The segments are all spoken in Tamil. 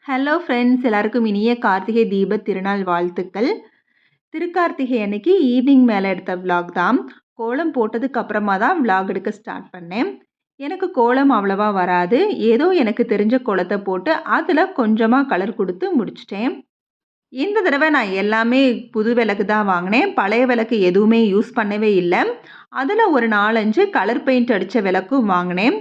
ஹலோ ஃப்ரெண்ட்ஸ், எல்லாருக்கும் இனிய கார்த்திகை தீப திருநாள் வாழ்த்துக்கள். திருக்கார்த்திகை அன்னைக்கு ஈவினிங் மேலே எடுத்த விலாக் தான். கோலம் போட்டதுக்கு அப்புறமா தான் விலாக் எடுக்க ஸ்டார்ட் பண்ணேன். எனக்கு கோலம் அவ்வளவா வராது. ஏதோ எனக்கு தெரிஞ்ச கோலத்தை போட்டு அதில் கொஞ்சமாக கலர் கொடுத்து முடிச்சிட்டேன். இந்த தடவை நான் எல்லாமே புது விளக்கு தான் வாங்கினேன். பழைய விளக்கு எதுவுமே யூஸ் பண்ணவே இல்லை. அதில் ஒரு 4-5 கலர் பெயிண்ட் அடித்த விளக்கும் வாங்கினேன்.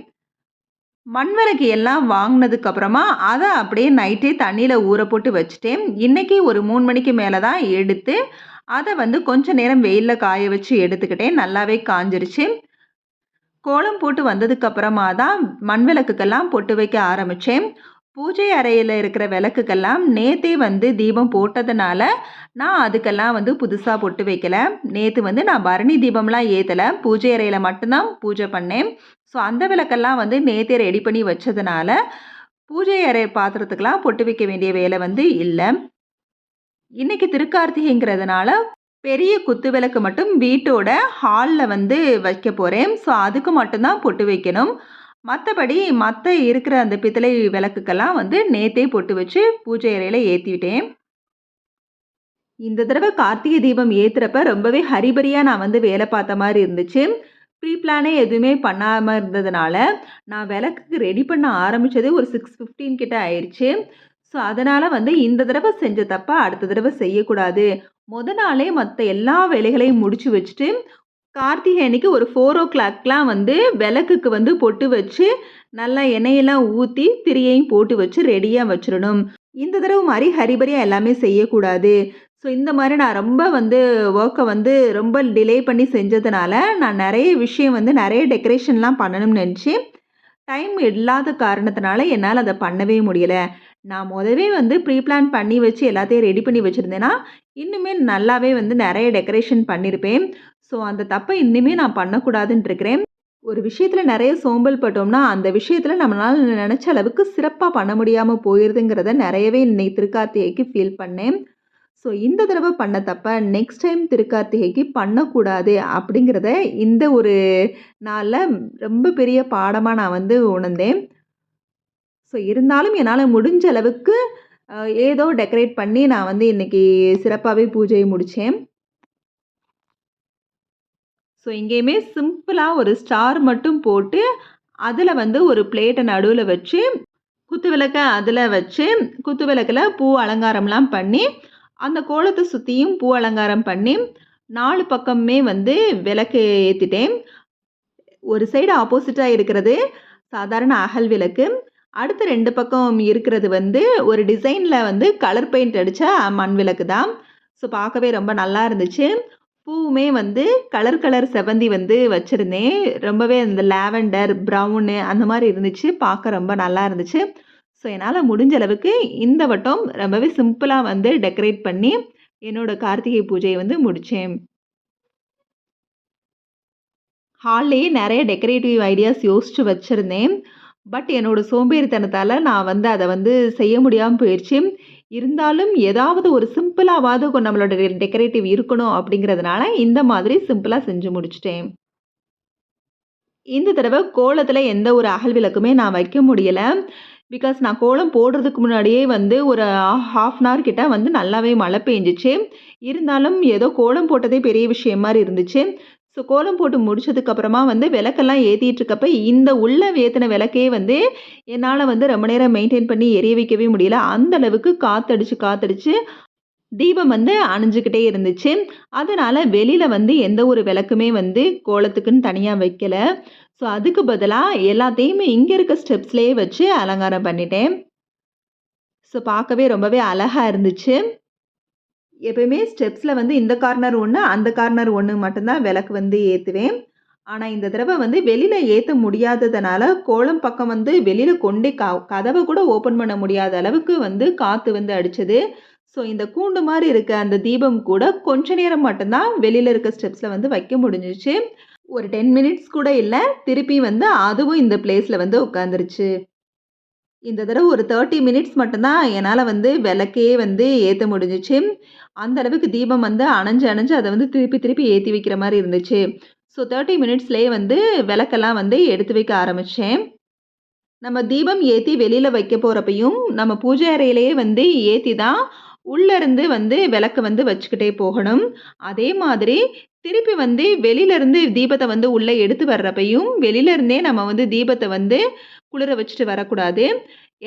மண் விளக்கு எல்லாம் வாங்கினதுக்கு அப்புறமா அதை அப்படியே நைட்டே தண்ணியில் ஊற போட்டு வச்சுட்டேன். இன்றைக்கி ஒரு 3 மணிக்கு மேலே தான் எடுத்து அதை கொஞ்ச நேரம் வெயிலில் காய வச்சு எடுத்துக்கிட்டேன். நல்லாவே காஞ்சிருச்சு. கோலம் போட்டு வந்ததுக்கு அப்புறமா தான் மண் விளக்குக்கெல்லாம் பொட்டு வைக்க ஆரம்பித்தேன். பூஜை அறையில் இருக்கிற விளக்குக்கெல்லாம் நேற்றே தீபம் போட்டதுனால நான் அதுக்கெல்லாம் புதுசாக பொட்டு வைக்கல. நேற்று நான் பரணி தீபம்லாம் ஏற்றலை. பூஜை அறையில் மட்டும்தான் பூஜை பண்ணேன். ஸோ அந்த விளக்கெல்லாம் நேற்றே ரெடி பண்ணி வச்சதுனால பூஜை அறை பாத்திரத்துக்கெல்லாம் பொட்டு வைக்க வேண்டிய வேலை இல்லை. இன்றைக்கி திருக்கார்த்திகைங்கிறதுனால பெரிய குத்து விளக்கு மட்டும் வீட்டோட ஹாலில் வைக்க போகிறேன். ஸோ அதுக்கு மட்டும்தான் பொட்டு வைக்கணும். மற்றபடி மற்ற இருக்கிற அந்த பித்தளை விளக்குக்கெல்லாம் நேற்றே பொட்டு வச்சு பூஜை அறையில் ஏற்றிவிட்டேன். இந்த தடவை கார்த்திகை தீபம் ஏற்றுறப்ப ரொம்பவே ஹரிபரியாக நான் வேலை பார்த்த மாதிரி இருந்துச்சு. ப்ரீ பிளானே எதுவுமே பண்ணாமல் இருந்ததுனால நான் விளக்குக்கு ரெடி பண்ண ஆரம்பித்ததே ஒரு 6:15 கிட்ட ஆயிடுச்சு. ஸோ அதனால் இந்த தடவை செஞ்ச தப்ப அடுத்த தடவை செய்யக்கூடாது. நாளே மற்ற எல்லா வேலைகளையும் முடிச்சு வச்சுட்டு கார்த்திகை அன்னைக்கு ஒரு 4:00லாம் விளக்குக்கு பொட்டு வச்சு நல்லா எண்ணெயெல்லாம் ஊற்றி திரியையும் போட்டு வச்சு ரெடியாக வச்சிடணும். இந்த தடவை மாதிரி ஹரிபரியாக எல்லாமே செய்யக்கூடாது. ஸோ இந்த மாதிரி நான் ரொம்ப ஒர்க்கை ரொம்ப டிலே பண்ணி செஞ்சதுனால நான் நிறைய விஷயம் நிறைய டெக்கரேஷன்லாம் பண்ணணும்னு நினச்சி டைம் இல்லாத காரணத்தினால என்னால் அதை பண்ணவே முடியலை. நான் முதவே ப்ரீ பிளான் பண்ணி வச்சு எல்லாத்தையும் ரெடி பண்ணி வச்சுருந்தேன்னா இன்னுமே நல்லாவே நிறைய டெக்கரேஷன் பண்ணியிருப்பேன். ஸோ அந்த தப்பை இன்னுமே நான் பண்ணக்கூடாதுன்னு இருக்கிறேன். ஒரு விஷயத்தில் நிறைய சோம்பல் பட்டோம்னா அந்த விஷயத்தில் நம்மளால் நினச்ச அளவுக்கு சிறப்பாக பண்ண முடியாமல் போயிடுதுங்கிறத நிறையவே இன்னைக்கு திருக்கார்த்திகைக்கு ஃபீல் பண்ணேன். ஸோ இந்த தடவை பண்ண தப்ப நெக்ஸ்ட் டைம் திருக்கார்த்திகைக்கு பண்ணக்கூடாது அப்படிங்கிறத இந்த ஒரு நாளில் ரொம்ப பெரிய பாடமாக நான் உணர்ந்தேன். ஸோ இருந்தாலும் என்னால் முடிஞ்ச அளவுக்கு ஏதோ டெக்கரேட் பண்ணி நான் இன்றைக்கி சிறப்பாகவே பூஜையை முடித்தேன். ஸோ எங்கேயுமே சிம்பிளாக ஒரு ஸ்டார் மட்டும் போட்டு அதில் ஒரு பிளேட்டை நடுவில் வச்சு குத்து விளக்கை அதில் வச்சு குத்து விளக்கில் பூ அலங்காரம்லாம் பண்ணி அந்த கோலத்தை சுற்றியும் பூ அலங்காரம் பண்ணி 4 பக்கமே விளக்கு ஏற்றிட்டேன். ஒரு சைடு ஆப்போசிட்டாக இருக்கிறது சாதாரண அகல் விளக்கு. அடுத்த 2 பக்கம் இருக்கிறது ஒரு டிசைனில் கலர் பெயிண்ட் அடித்த மண் விளக்கு தான். ஸோ பார்க்கவே ரொம்ப நல்லா இருந்துச்சு. பூவுமே கலர் செவந்தி வச்சுருந்தேன். ரொம்பவே இந்த லாவெண்டர் ப்ரௌனு அந்த மாதிரி இருந்துச்சு. பார்க்க ரொம்ப நல்லா இருந்துச்சு. ஸோ என்னால் முடிஞ்ச அளவுக்கு இந்த வட்டம் ரொம்பவே சிம்பிளாக டெக்கரேட் பண்ணி என்னோடய கார்த்திகை பூஜையை முடித்தேன். ஹால்லேயே நிறைய டெக்கரேட்டிவ் ஐடியாஸ் யோசித்து வச்சுருந்தேன். பட் என்னோடய சோம்பேறித்தனத்தால் நான் அதை செய்ய முடியாமல் போயிடுச்சு. இருந்தாலும் ஏதாவது ஒரு சிம்பிளாவது நம்மளோட டெக்கரேட்டிவ் இருக்கணும் அப்படிங்கிறதுனால இந்த மாதிரி சிம்பிளாக செஞ்சு முடிச்சிட்டேன். இந்த தடவை கோலத்தில் எந்த ஒரு அகல் விளக்குமே நான் வைக்க முடியலை. பிகாஸ் நான் கோலம் போடுறதுக்கு முன்னாடியே ஒரு 1/2 அன் ஹவர் கிட்ட நல்லாவே மழை பெஞ்சிச்சு. இருந்தாலும் ஏதோ கோலம் போட்டதே பெரிய விஷயம் மாதிரி இருந்துச்சு. ஸோ கோலம் போட்டு முடிச்சதுக்கப்புறமா விளக்கெல்லாம் ஏற்றிட்டு இருக்கப்ப இந்த உள்ள ஏற்றின விளக்கே என்னால் ரொம்ப நேரம் மெயின்டைன் பண்ணி எரிய வைக்கவே முடியல. அந்த அளவுக்கு காற்றடிச்சு தீபம் அணைஞ்சிக்கிட்டே இருந்துச்சு. அதனால் வெளியில் எந்த ஒரு விளக்குமே கோலத்துக்குன்னு தனியாக வைக்கல. ஸோ அதுக்கு பதிலாக எல்லாத்தையுமே இங்கே இருக்க ஸ்டெப்ஸ்லேயே வச்சு அலங்காரம் பண்ணிட்டேன். ஸோ பார்க்கவே ரொம்பவே அழகாக இருந்துச்சு. எப்பயுமே ஸ்டெப்ஸில் இந்த கார்னர் ஒன்று அந்த கார்னர் ஒன்று மட்டும்தான் விளக்கு ஏற்றுவேன். ஆனால் இந்த தடவை வெளியில் ஏற்ற முடியாததுனால கோலம் பக்கம் வெளியில் கொண்டே கதவை கூட ஓப்பன் பண்ண முடியாத அளவுக்கு காற்று அடித்தது. ஸோ இந்த கூண்டு மாதிரி இருக்க அந்த தீபம் கூட கொஞ்ச நேரம் மட்டும்தான் வெளியில் இருக்க ஸ்டெப்ஸில் வைக்க முடிஞ்சிச்சு. ஒரு 10 மினிட்ஸ் கூட இல்லை. திருப்பி அதுவும் இந்த பிளேஸில் உட்காந்துருச்சு. இந்த தடவை ஒரு 30 மினிட்ஸ் மட்டும்தான் என்னால் விளக்கே ஏற்ற முடிஞ்சிச்சு. அந்த அளவுக்கு தீபம் அணைஞ்சு அதை திருப்பி ஏற்றி வைக்கிற மாதிரி இருந்துச்சு. ஸோ 30 மினிட்ஸ்லேயே விளக்கெல்லாம் எடுத்து வைக்க ஆரம்பித்தேன். நம்ம தீபம் ஏற்றி வெளியில் வைக்க போகிறப்பையும் நம்ம பூஜை அறையிலேயே வந்து ஏற்றி தான் உள்ளேருந்து வந்து விளக்கு வந்து வச்சுக்கிட்டே போகணும். அதே மாதிரி திருப்பி வந்து வெளியிலேருந்து தீபத்தை வந்து உள்ளே எடுத்து வர்றப்பையும் வெளியிலேருந்தே நம்ம வந்து தீபத்தை வந்து குளிர வச்சுட்டு வரக்கூடாது.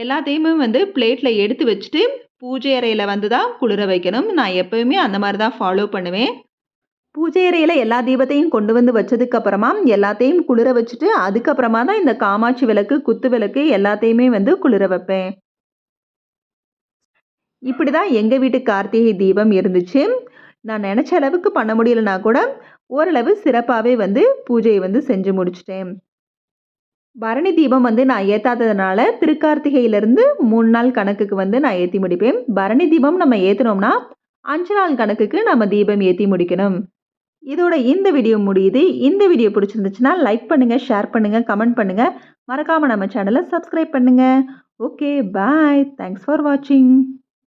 எல்லாத்தையுமே வந்து பிளேட்டில் எடுத்து வச்சுட்டு பூஜை அறையில் வந்து தான் குளிர வைக்கணும். நான் எப்போயுமே அந்த மாதிரி தான் ஃபாலோ பண்ணுவேன். பூஜை அறையில் எல்லா தீபத்தையும் கொண்டு வந்து வச்சதுக்கப்புறமா எல்லாத்தையும் குளிர வச்சுட்டு அதுக்கப்புறமா தான் இந்த காமாட்சி விளக்கு, குத்து விளக்கு எல்லாத்தையுமே வந்து குளிர வைப்பேன். இப்படி தான் எங்கள் வீட்டு கார்த்திகை தீபம் இருந்துச்சு. நான் நினச்ச அளவுக்கு பண்ண முடியலனா கூட ஓரளவு சிறப்பாகவே வந்து பூஜையை வந்து செஞ்சு முடிச்சிட்டேன். பரணி தீபம் வந்து நான் ஏற்றாததுனால திருக்கார்த்திகையிலேருந்து 3 நாள் கணக்குக்கு வந்து நான் ஏற்றி முடிப்பேன். பரணி தீபம் நம்ம ஏற்றினோம்னா 5 நாள் கணக்குக்கு நம்ம தீபம் ஏற்றி முடிக்கணும். இதோட இந்த வீடியோ முடியுது. இந்த வீடியோ பிடிச்சிருந்துச்சுன்னா லைக் பண்ணுங்க, ஷேர் பண்ணுங்க, கமெண்ட் பண்ணுங்க. மறக்காம நம்ம சேனலை சப்ஸ்கிரைப் பண்ணுங்க. Okay, bye. தேங்க்ஸ் ஃபார் வாட்சிங்.